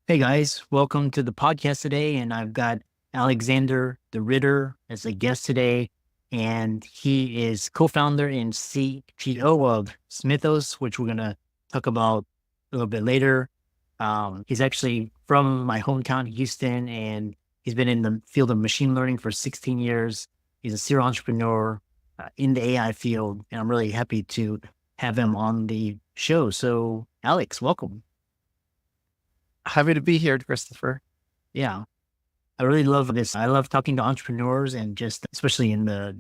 Hey guys, welcome to the podcast today. And I've got Alexander the Ritter as a guest today. And he is co founder and CTO of SmythOS, which we're going to talk about a little bit later. He's actually from my hometown, Houston, and he's been in the field of machine learning for 16 years. He's a serial entrepreneur in the AI field. And I'm really happy to have him on the show. So, Alex, welcome. Happy to be here, Christopher. Yeah. I really love this. I love talking to entrepreneurs and just especially in the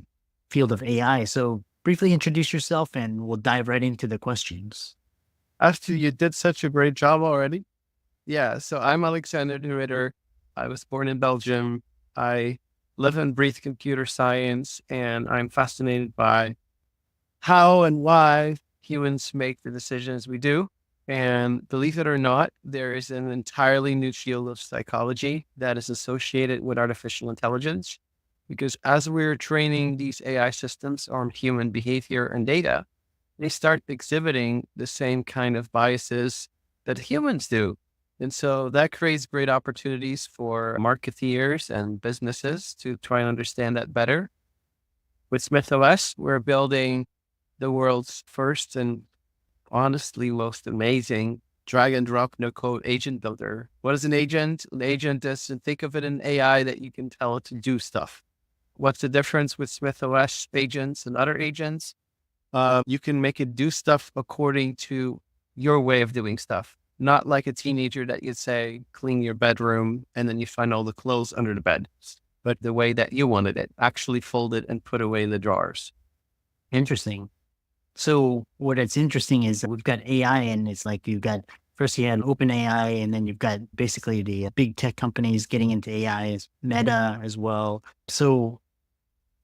field of AI. So briefly introduce yourself and we'll dive right into the questions. After you did such a great job already. Yeah, so I'm Alexander de Ritter. I was born in Belgium. I live and breathe computer science, and I'm fascinated by how and why humans make the decisions we do. And believe it or not, there is an entirely new field of psychology that is associated with artificial intelligence. Because as we're training these AI systems on human behavior and data, they start exhibiting the same kind of biases that humans do. And so that creates great opportunities for marketeers and businesses to try and understand that better. With SmythOS, we're building the world's first and honestly most amazing drag and drop no code agent builder. What is an agent? An agent is, and think of it an AI that you can tell it to do stuff. What's the difference with SmythOS agents and other agents? You can make it do stuff according to your way of doing stuff, not like a teenager that you'd say, clean your bedroom, and then you find all the clothes under the bed, but the way that you wanted it, actually fold it and put away in the drawers. Interesting. So what it's interesting is we've got AI and it's like you've got first you had open AI and then you've got basically the big tech companies getting into AI as Meta as well. So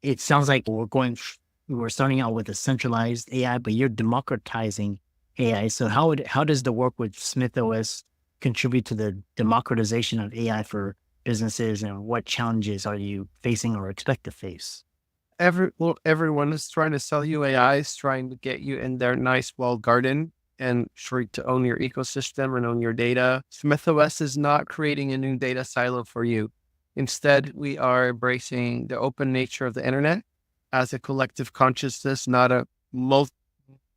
it sounds like we're starting out with a centralized AI, but you're democratizing AI. So how does the work with SmythOS contribute to the democratization of AI for businesses, and what challenges are you facing or expect to face? Everyone is trying to sell you AI, is trying to get you in their nice walled garden and for you to own your ecosystem and own your data. SmythOS is not creating a new data silo for you. Instead, we are embracing the open nature of the internet as a collective consciousness, not a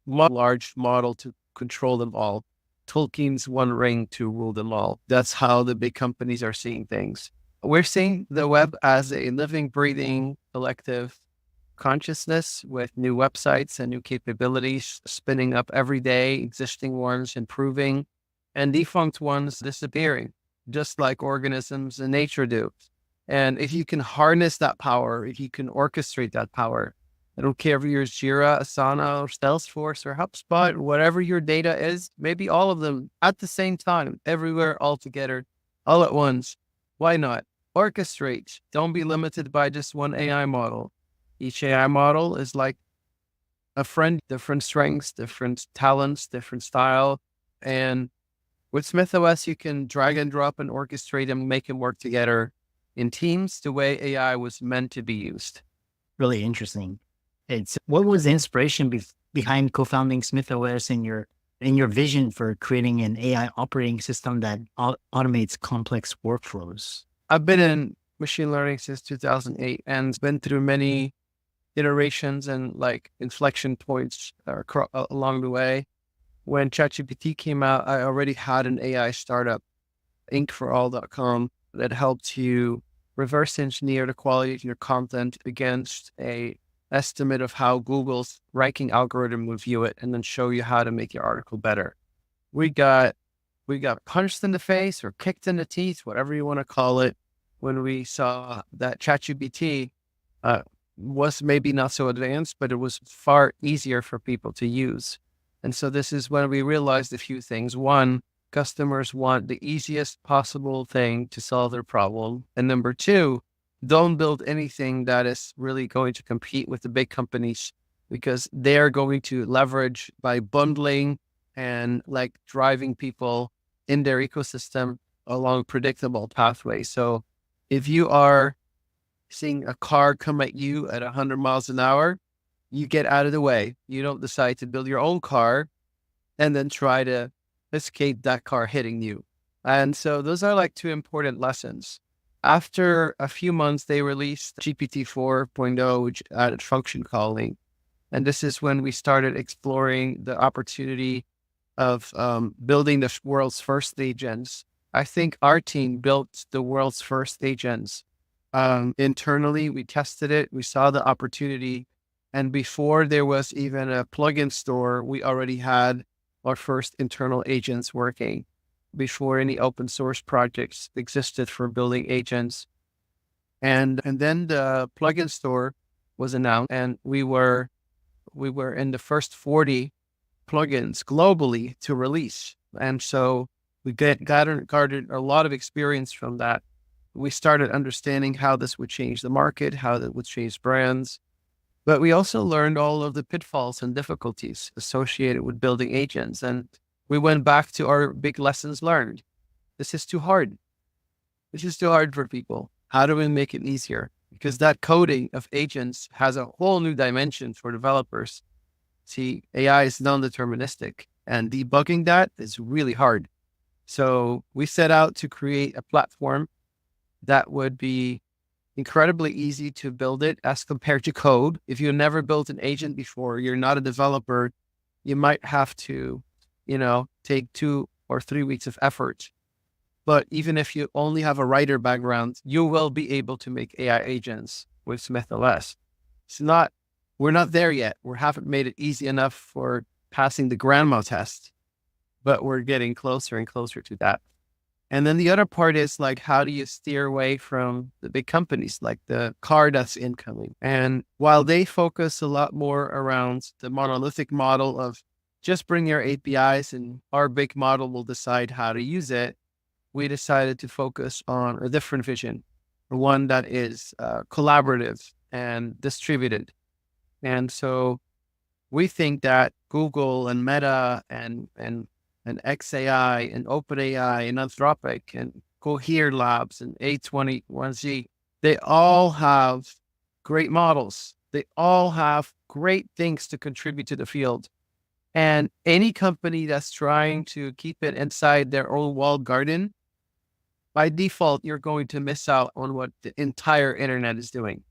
large model to control them all. Tolkien's one ring to rule them all. That's how the big companies are seeing things. We're seeing the web as a living, breathing collective consciousness with new websites and new capabilities spinning up every day, existing ones improving, and defunct ones disappearing, just like organisms in nature do. And if you can harness that power, if you can orchestrate that power, I don't care if you're Jira, Asana, or Salesforce, or HubSpot, whatever your data is, maybe all of them at the same time, everywhere, all together, all at once. Why not? Orchestrate. Don't be limited by just one AI model. Each AI model is like a friend, different strengths, different talents, different style. And with SmythOS, you can drag and drop and orchestrate them, make them work together in teams the way AI was meant to be used. Really interesting. It's what was the inspiration behind co-founding SmythOS and your vision for creating an AI operating system that automates complex workflows? I've been in machine learning since 2008 and been through many iterations and like inflection points along the way. When ChatGPT came out, I already had an AI startup, inkforall.com, that helped you reverse engineer the quality of your content against a estimate of how Google's ranking algorithm would view it, and then show you how to make your article better. We got punched in the face or kicked in the teeth, whatever you want to call it, when we saw that ChatGPT was maybe not so advanced, but it was far easier for people to use. And so this is when we realized a few things. One, customers want the easiest possible thing to solve their problem. And number two, don't build anything that is really going to compete with the big companies, because they're going to leverage by bundling and like driving people in their ecosystem along predictable pathways. So if you are seeing a car come at you at 100 miles an hour, you get out of the way. You don't decide to build your own car and then try to escape that car hitting you. And so those are like two important lessons. After a few months, they released GPT 4.0, which added function calling. And this is when we started exploring the opportunity of building the world's first agents. I think our team built the world's first agents. Internally, we tested it, we saw the opportunity. And before there was even a plugin store, we already had our first internal agents working before any open source projects existed for building agents. And then the plugin store was announced, and we were in the first 40 plugins globally to release. And so we garnered a lot of experience from that. We started understanding how this would change the market, how it would change brands. But we also learned all of the pitfalls and difficulties associated with building agents. And we went back to our big lessons learned. This is too hard. This is too hard for people. How do we make it easier? Because that coding of agents has a whole new dimension for developers. See, AI is non-deterministic, and debugging that is really hard. So we set out to create a platform that would be incredibly easy to build it as compared to code. If you never built an agent before, you're not a developer, you might have to, take 2 or 3 weeks of effort. But even if you only have a writer background, you will be able to make AI agents with SmythOS. We're not there yet. We haven't made it easy enough for passing the grandma test, but we're getting closer and closer to that. And then the other part is like, how do you steer away from the big companies like the car that's incoming? And while they focus a lot more around the monolithic model of just bring your APIs and our big model will decide how to use it, we decided to focus on a different vision, one that is collaborative and distributed. And so we think that Google and Meta and XAI and OpenAI and Anthropic and Cohere Labs and A21Z, they all have great models. They all have great things to contribute to the field. And any company that's trying to keep it inside their own walled garden, by default, you're going to miss out on what the entire internet is doing.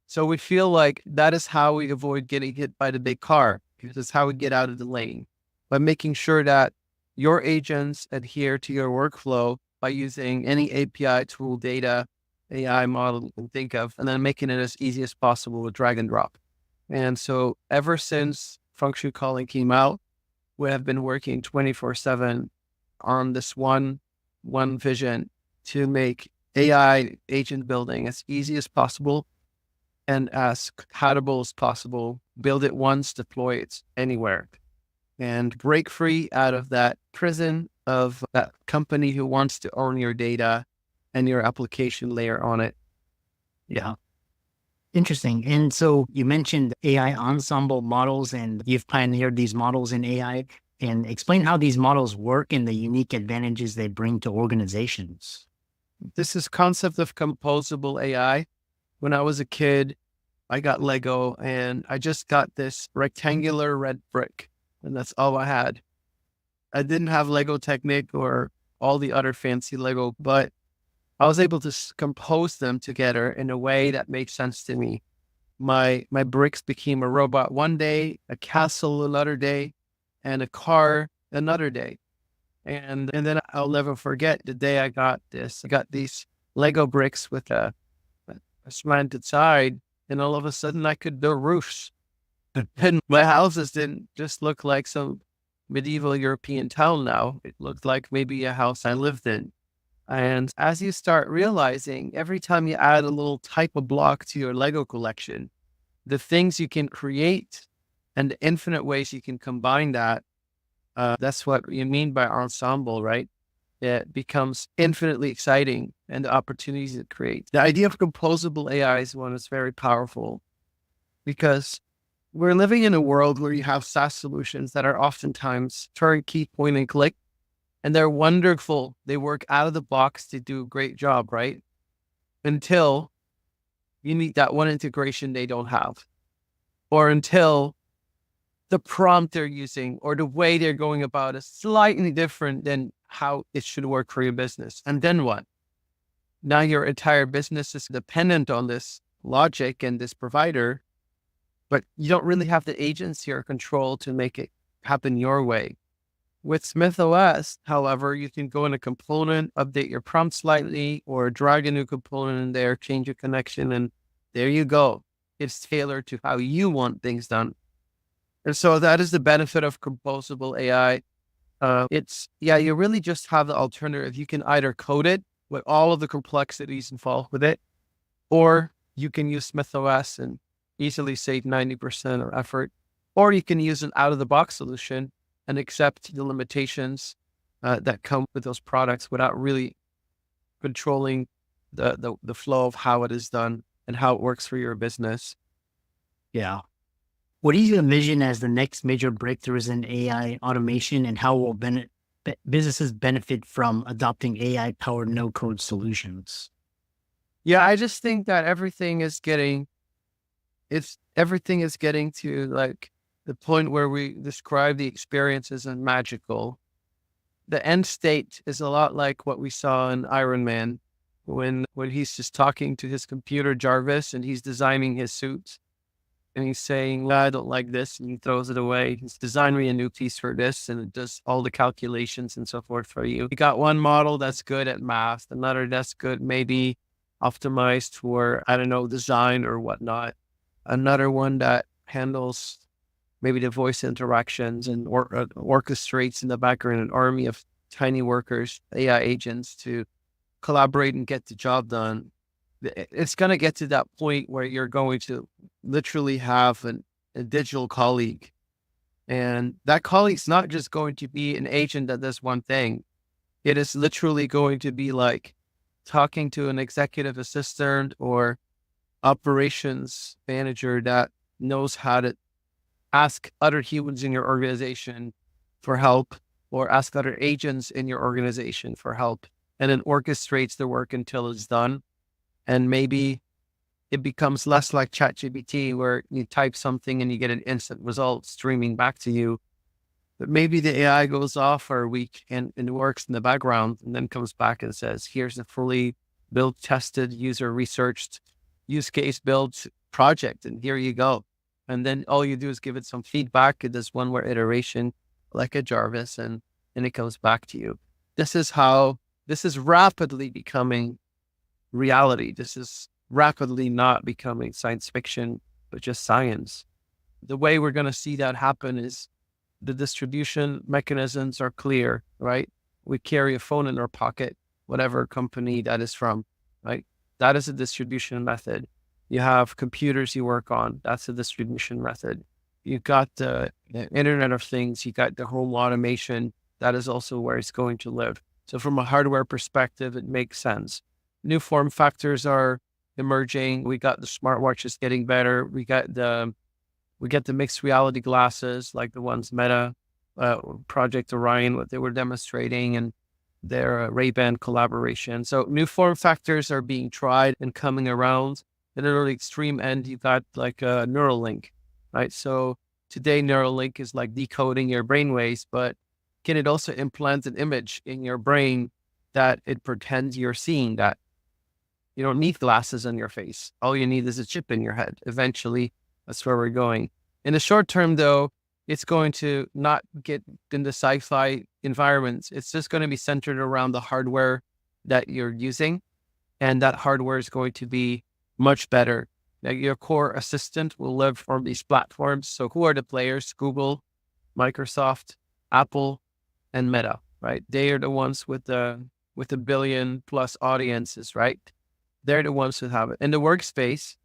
So we feel like that is how we avoid getting hit by the big car, because it's how we get out of the lane, by making sure that your agents adhere to your workflow by using any API tool, data, AI model you can think of, and then making it as easy as possible with drag and drop. And so ever since function calling came out, we have been working 24/7 on this one vision to make AI agent building as easy as possible and as compatible as possible. Build it once, deploy it anywhere, and break free out of that prison of that company who wants to own your data and your application layer on it. Yeah. Interesting. And so you mentioned AI ensemble models, and you've pioneered these models in AI. And explain how these models work and the unique advantages they bring to organizations. This is concept of composable AI. When I was a kid, I got Lego and I just got this rectangular red brick, and that's all I had. I didn't have Lego Technic or all the other fancy Lego, but I was able to compose them together in a way that made sense to me. My bricks became a robot one day, a castle another day, and a car another day. And then I'll never forget the day I got this. I got these Lego bricks with a slanted side, and all of a sudden I could build roofs. And my houses didn't just look like some medieval European town now. It looked like maybe a house I lived in. And as you start realizing, every time you add a little type of block to your Lego collection, the things you can create and the infinite ways you can combine that, that's what you mean by ensemble, right? It becomes infinitely exciting, and the opportunities it creates. The idea of composable AI is one that's very powerful, because we're living in a world where you have SaaS solutions that are oftentimes turnkey, point and click, and they're wonderful. They work out of the box to do a great job, right? Until you need that one integration they don't have, or until the prompt they're using or the way they're going about is slightly different than how it should work for your business. And then what? Now your entire business is dependent on this logic and this provider, but you don't really have the agency or control to make it happen your way. With SmythOS, however, you can go in a component, update your prompt slightly, or drag a new component in there, change your connection, and there you go. It's tailored to how you want things done. And so that is the benefit of composable AI. You really just have the alternative. You can either code it with all of the complexities involved with it, or you can use SmythOS and easily save 90% of effort, or you can use an out-of-the-box solution and accept the limitations that come with those products without really controlling the flow of how it is done and how it works for your business. Yeah. What do you envision as the next major breakthroughs in AI automation, and how will businesses benefit from adopting AI-powered no-code solutions? Yeah, I just think that everything is getting to like the point where we describe the experience as magical. The end state is a lot like what we saw in Iron Man when he's just talking to his computer Jarvis and he's designing his suit. And he's saying, well, I don't like this. And he throws it away. He's designed me a new piece for this. And it does all the calculations and so forth for you. You got one model that's good at math, another that's good, maybe optimized for, I don't know, design or whatnot. Another one that handles maybe the voice interactions and orchestrates in the background an army of tiny workers, AI agents to collaborate and get the job done. It's going to get to that point where you're going to literally have a digital colleague. And that colleague's not just going to be an agent that does one thing. It is literally going to be like talking to an executive assistant or operations manager that knows how to ask other humans in your organization for help, or ask other agents in your organization for help, and then orchestrates the work until it's done. And maybe it becomes less like ChatGPT, where you type something and you get an instant result streaming back to you. But maybe the AI goes off for a week and works in the background and then comes back and says, here's a fully built, tested, user researched, use case built project. And here you go. And then all you do is give it some feedback. It does one more iteration like a Jarvis and it comes back to you. This is rapidly becoming reality. This is rapidly not becoming science fiction, but just science. The way we're going to see that happen is the distribution mechanisms are clear, right? We carry a phone in our pocket, whatever company that is from, right? That is a distribution method. You have computers you work on. That's a distribution method. You got the Internet of Things. You got the home automation. That is also where it's going to live. So from a hardware perspective, it makes sense. New form factors are emerging. We got the smartwatches getting better. We get the mixed reality glasses like the ones Meta, Project Orion, what they were demonstrating, and their Ray-Ban collaboration. So new form factors are being tried and coming around. At an early extreme end, you got like a Neuralink, right? So today Neuralink is like decoding your brainwaves, but can it also implant an image in your brain that it pretends you're seeing that? You don't need glasses on your face. All you need is a chip in your head. Eventually, that's where we're going. In the short term, though, it's going to not get in the sci-fi environments. It's just going to be centered around the hardware that you're using. And that hardware is going to be much better. Now, your core assistant will live on these platforms. So who are the players? Google, Microsoft, Apple, and Meta, right? They are the ones with the billion plus audiences, right? They're the ones who have it. In the workspace,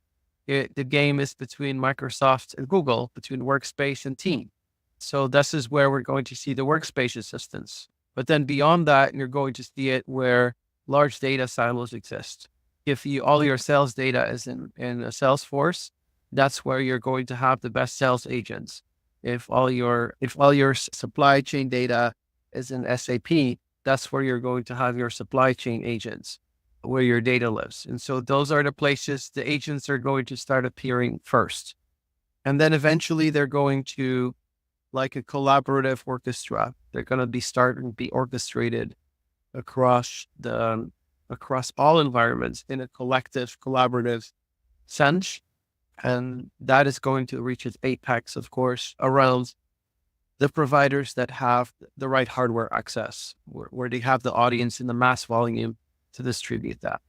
the game is between Microsoft and Google, between workspace and team. So this is where we're going to see the workspace assistants. But then beyond that, you're going to see it where large data silos exist. If all your sales data is in a Salesforce, that's where you're going to have the best sales agents. If all your supply chain data is in SAP, that's where you're going to have your supply chain agents, where your data lives. And so those are the places the agents are going to start appearing first. And then eventually they're going to like a collaborative orchestra. They're going to be starting to be orchestrated across all environments in a collective, collaborative sense. And that is going to reach its apex, of course, around the providers that have the right hardware access, where they have the audience in the mass volume to distribute that.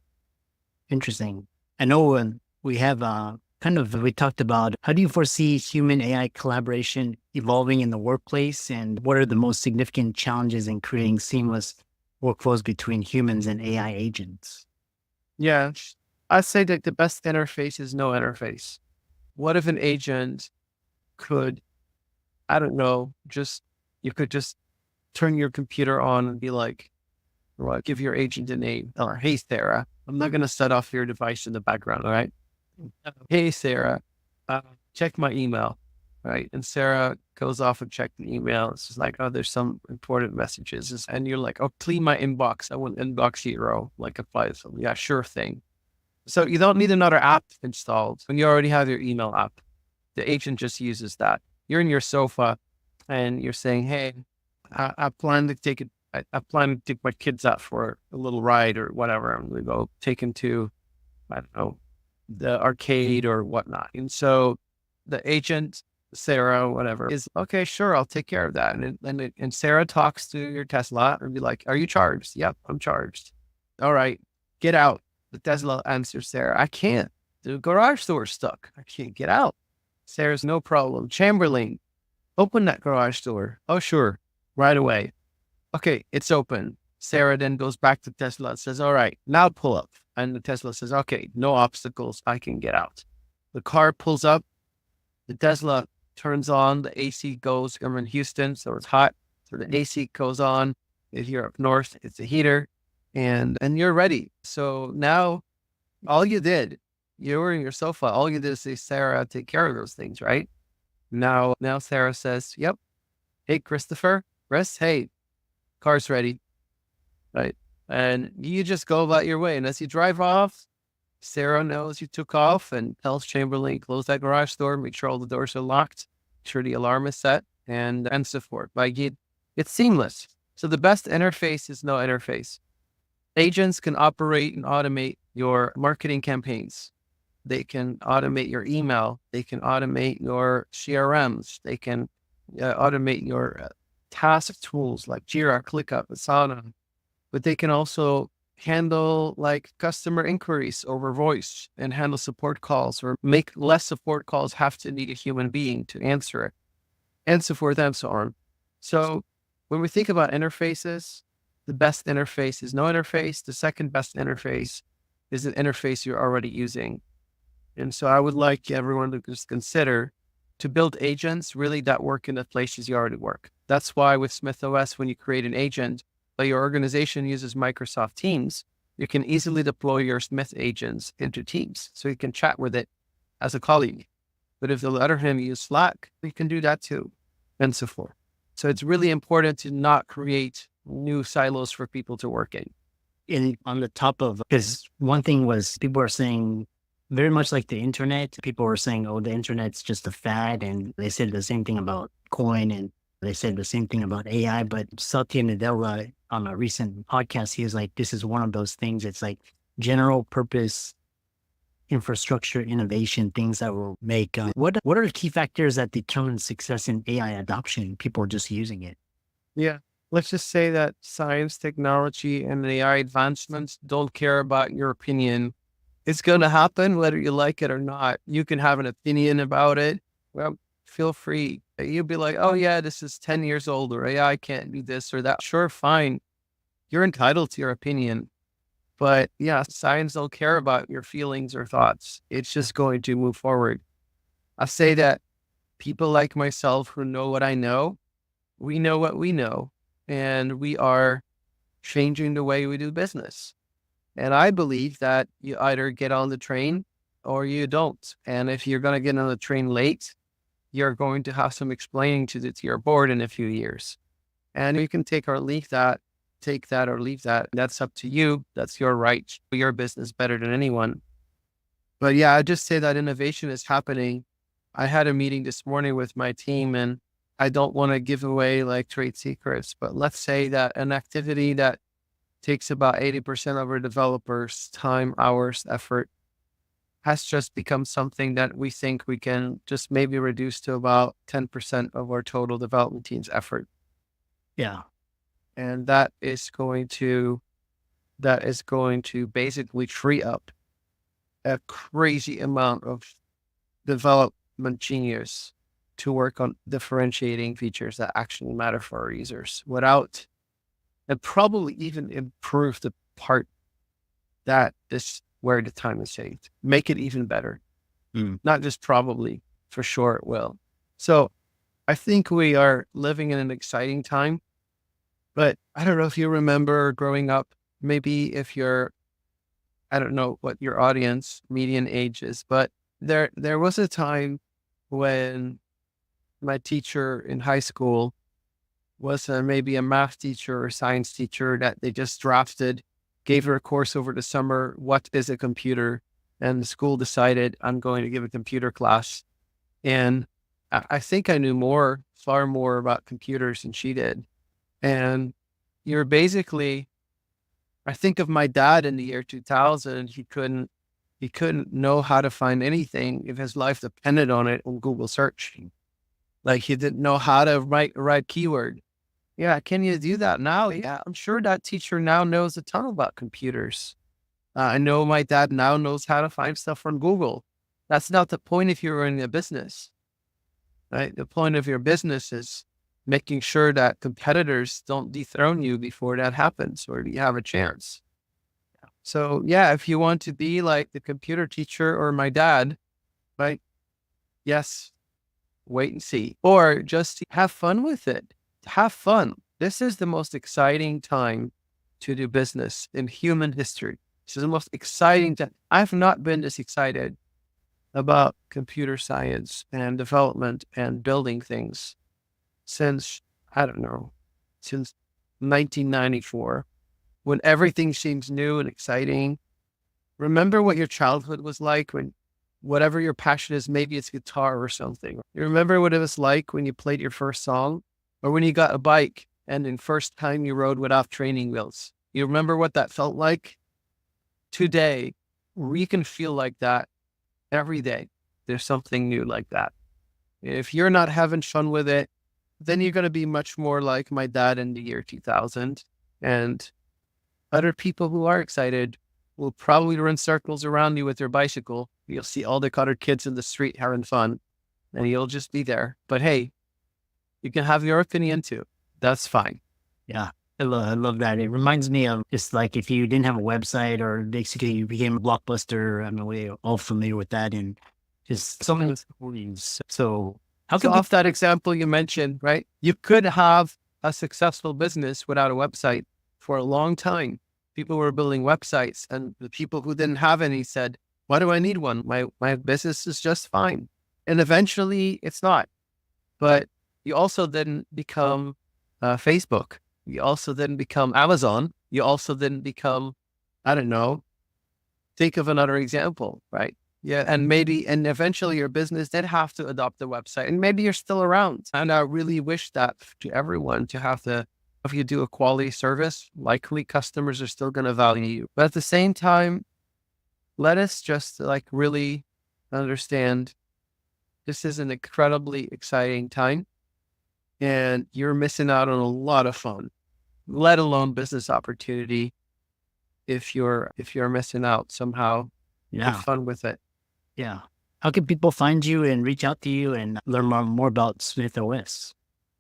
Interesting. I know we have we talked about how do you foresee human AI collaboration evolving in the workplace, and what are the most significant challenges in creating seamless workflows between humans and AI agents? Yeah, I say that the best interface is no interface. What if an agent could, I don't know, you could just turn your computer on and be like, well, give your agent a name. Or, hey, Sarah, I'm not going to set off your device in the background, all right? Hey, Sarah, check my email, right? And Sarah goes off and check the email. It's just like, oh, there's some important messages. And you're like, oh, clean my inbox. I want inbox hero, like apply to something. Yeah, sure thing. So you don't need another app installed when you already have your email app. The agent just uses that. You're in your sofa and you're saying, hey, I plan to take my kids out for a little ride or whatever. I'm going to go take them to, I don't know, the arcade or whatnot. And so the agent, Sarah, whatever, is okay, sure, I'll take care of that. And Sarah talks to your Tesla and be like, are you charged? Yep, I'm charged. All right, get out. The Tesla answers Sarah, I can't. The garage door's stuck. I can't get out. Sarah's no problem. Chamberlain, open that garage door. Oh, sure. Right away. Okay, it's open. Sarah then goes back to Tesla and says, all right, now pull up. And the Tesla says, okay, no obstacles. I can get out. The car pulls up. The Tesla turns on. The AC goes. I'm in Houston, so it's hot. So the AC goes on. If you're up north, it's a heater. And you're ready. So now all you did, you were in your sofa. All you did is say, Sarah, take care of those things, right? Now Sarah says, yep. Hey, Chris, hey, car's ready, right? And you just go about your way. And as you drive off, Sarah knows you took off and tells Chamberlain, close that garage door, make sure all the doors are locked, make sure the alarm is set, and so forth. It's seamless. So the best interface is no interface. Agents can operate and automate your marketing campaigns. They can automate your email. They can automate your CRMs. They can automate your task tools like Jira, ClickUp, Asana. But they can also handle like customer inquiries over voice and handle support calls, or make less support calls have to need a human being to answer it, and so forth and so on. So when we think about interfaces, the best interface is no interface. The second best interface is an interface you're already using. And so I would like everyone to just consider to build agents really that work in the places you already work. That's why with SmythOS, when you create an agent, but your organization uses Microsoft Teams, you can easily deploy your Smith agents into Teams. So you can chat with it as a colleague. But if the other hand you use Slack, you can do that too, and so forth. So it's really important to not create new silos for people to work in. And on the top of, because one thing was people are saying, very much like the internet, people were saying, oh, the internet's just a fad. And they said the same thing about coin, and they said the same thing about AI. But Satya Nadella on a recent podcast, he was like, this is one of those things. It's like general purpose infrastructure innovation, things that will make, what are the key factors that determine success in AI adoption? People are just using it. Yeah. Let's just say that science, technology, and AI advancements don't care about your opinion. It's going to happen whether you like it or not. You can have an opinion about it. Well, feel free. You'll be like, oh yeah, this is 10 years old, or AI can't do this or that. Sure, fine. You're entitled to your opinion. But yeah, science don't care about your feelings or thoughts. It's just going to move forward. I say that people like myself who know what I know, we know what we know, and we are changing the way we do business. And I believe that you either get on the train or you don't. And if you're going to get on the train late, you're going to have some explaining to do to your board in a few years. And you can take that or leave that. That's up to you. That's your right. Your business better than anyone. But yeah, I just say that innovation is happening. I had a meeting this morning with my team, and I don't want to give away like trade secrets, but let's say that an activity that takes about 80% of our developers' time, hours, effort has just become something that we think we can just maybe reduce to about 10% of our total development team's effort. Yeah. And that is going to basically free up a crazy amount of development genius to work on differentiating features that actually matter for our users and probably even improve the part that is where the time is saved, make it even better. Not just probably, for sure it will. So I think we are living in an exciting time, but I don't know if you remember growing up, maybe if I don't know what your audience median age is, but there was a time when my teacher in high school was maybe a math teacher or science teacher that they just drafted, gave her a course over the summer. What is a computer? And the school decided I'm going to give a computer class. And I think I knew far more about computers than she did. And you're basically, I think of my dad in the year 2000, he couldn't know how to find anything if his life depended on it on Google search. Like he didn't know how to write the right keyword. Yeah. Can you do that now? Yeah. I'm sure that teacher now knows a ton about computers. I know my dad now knows how to find stuff on Google. That's not the point if you're running a business, right? The point of your business is making sure that competitors don't dethrone you before that happens or you have a chance. So yeah, if you want to be like the computer teacher or my dad, right? Yes, wait and see, or just have fun with it. Have fun. This is the most exciting time to do business in human history. This is the most exciting time. I've not been this excited about computer science and development and building things since, I don't know, since 1994, when everything seems new and exciting. Remember what your childhood was like when whatever your passion is, maybe it's guitar or something. You remember what it was like when you played your first song or when you got a bike and the first time you rode without training wheels. You remember what that felt like? Today, we can feel like that every day. There's something new like that. If you're not having fun with it, then you're going to be much more like my dad in the year 2000. And other people who are excited will probably run circles around you with their bicycle. You'll see all the other kids in the street having fun and you'll just be there. But hey, you can have your opinion too. That's fine. Yeah. I love that. It reminds me of just like if you didn't have a website or basically you became a blockbuster. I mean, we're all familiar with that and just so many stories. So how So can off that example you mentioned, right? You could have a successful business without a website for a long time. People were building websites and the people who didn't have any said, why do I need one? My business is just fine. And eventually it's not. But you also didn't become Facebook. You also didn't become Amazon. You also didn't become, I don't know, think of another example, right? Yeah. And eventually your business did have to adopt the website and maybe you're still around. And I really wish that to everyone to have if you do a quality service, likely customers are still going to value you. But at the same time, let us just like really understand this is an incredibly exciting time and you're missing out on a lot of fun, let alone business opportunity. If you're missing out somehow, have fun with it. Yeah. How can people find you and reach out to you and learn more about SmythOS?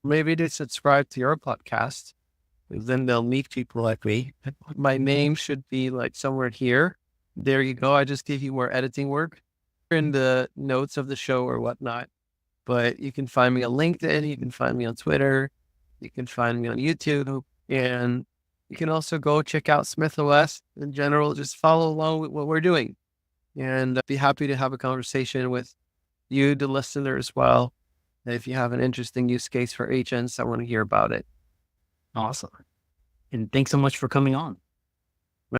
Maybe they subscribe to your podcast. Then they'll meet people like me. My name should be like somewhere here. There you go. I just gave you more editing work in the notes of the show or whatnot. But you can find me on LinkedIn. You can find me on Twitter. You can find me on YouTube. And you can also go check out SmythOS in general. Just follow along with what we're doing. And be happy to have a conversation with you, the listener, as well. If you have an interesting use case for agents, I want to hear about it. Awesome. And thanks so much for coming on.